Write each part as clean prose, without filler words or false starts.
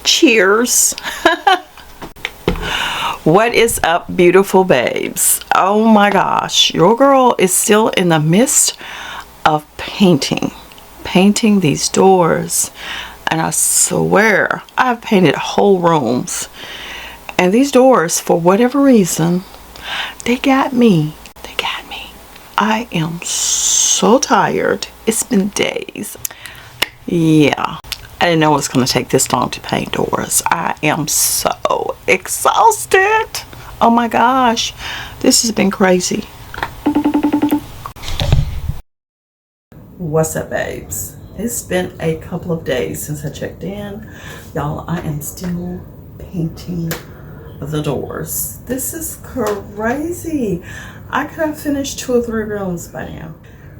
Cheers. What is up, beautiful babes? Oh my gosh, your girl is still in the midst of painting these doors, and I swear I've painted whole rooms, and these doors, for whatever reason, they got me. I am so tired. It's been days. Yeah, I didn't know it was going to take this long to paint doors. I am so exhausted. Oh my gosh, this has been crazy. What's up, babes? It's been a couple of days since I checked in. Y'all, I am still painting the doors. This is crazy. I could have finished 2 or 3 rooms by now.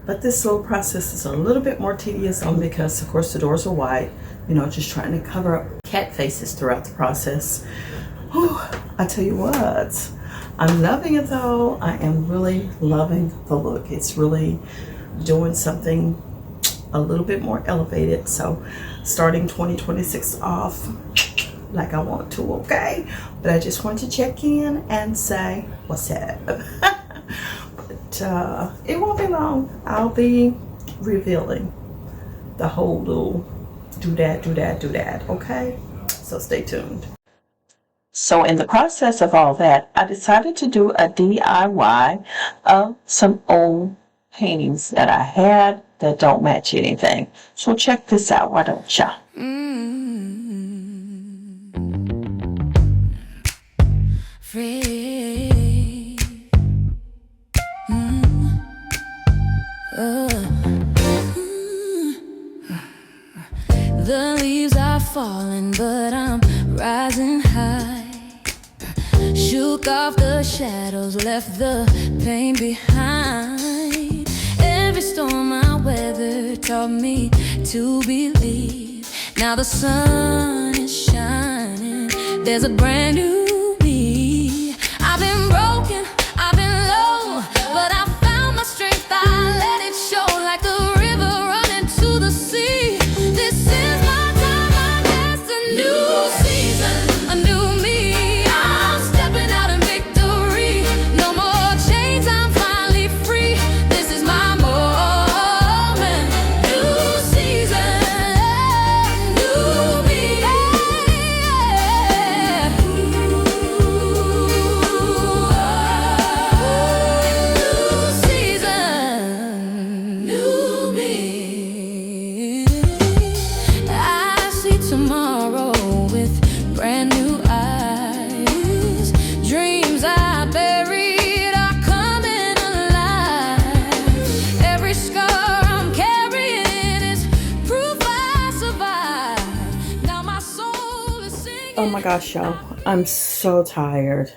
But this little process is a little bit more tedious because, of course, the doors are white. You know, just trying to cover up cat faces throughout the process. Whew, I tell you what, I'm loving it though. I am really loving the look. It's really doing something a little bit more elevated. So starting 2026 off like I want to, okay? But I just want to check in and say, what's up? But it won't be long. I'll be revealing the whole little do that, okay? So stay tuned. So in the process of all that, I decided to do a DIY of some old paintings that I had that don't match anything. So check this out, why don't ya? The leaves are falling, but I'm rising high. Shook off the shadows, left the pain behind. Every storm I weathered taught me to believe. Now the sun is shining, there's a brand new me. I've been broken, I've been low, but I found my strength, I let it show like a river running to the sea. This is my time, my destiny. New season, a new me. I'm stepping out in victory. No more chains, I'm finally free. This is my moment. New season, new me. New season, new me. I see tomorrow with brand new eyes. Dreams I buried are coming alive. Every scar I'm carrying is proof I survived. Now my soul is singing. Oh my gosh, y'all, I'm so tired.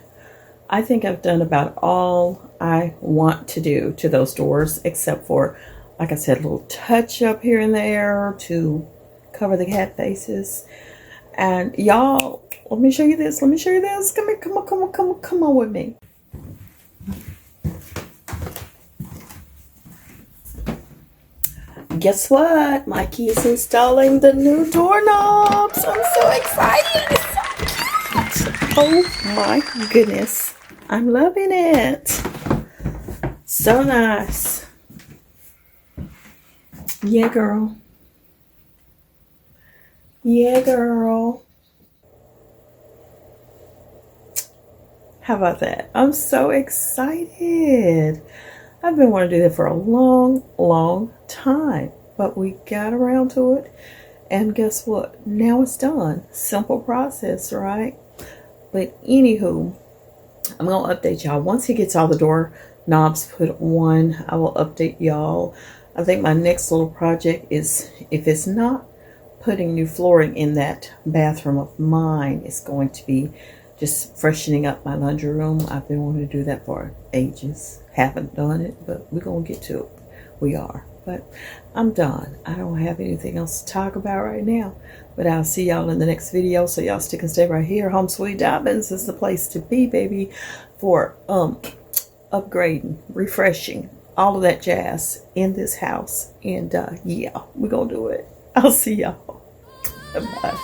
I think I've done about all I want to do to those doors, except for, like I said, a little touch up here and there to cover the cat faces. And y'all, let me show you this. Come here, come on with me. Guess what? Mikey's installing the new doorknobs. I'm so excited. It's so cute. Oh my goodness. I'm loving it. So nice. Yeah, girl. Yeah, girl. How about that? I'm so excited. I've been wanting to do that for a long time, but we got around to it, and guess what? Now it's done. Simple process, right? But anywho, I'm gonna update y'all once he gets all the door knobs put on. I will update y'all. I think my next little project is, if it's not putting new flooring in that bathroom of mine, it's going to be just freshening up my laundry room. I've been wanting to do that for ages. Haven't done it, but we're gonna get to it. We are. But I'm done. I don't have anything else to talk about right now. But I'll see y'all in the next video. So y'all stick and stay right here. Home Sweet Dobbins is the place to be, baby, for upgrading, refreshing, all of that jazz in this house. And yeah, we're gonna do it. I'll see y'all. Bye.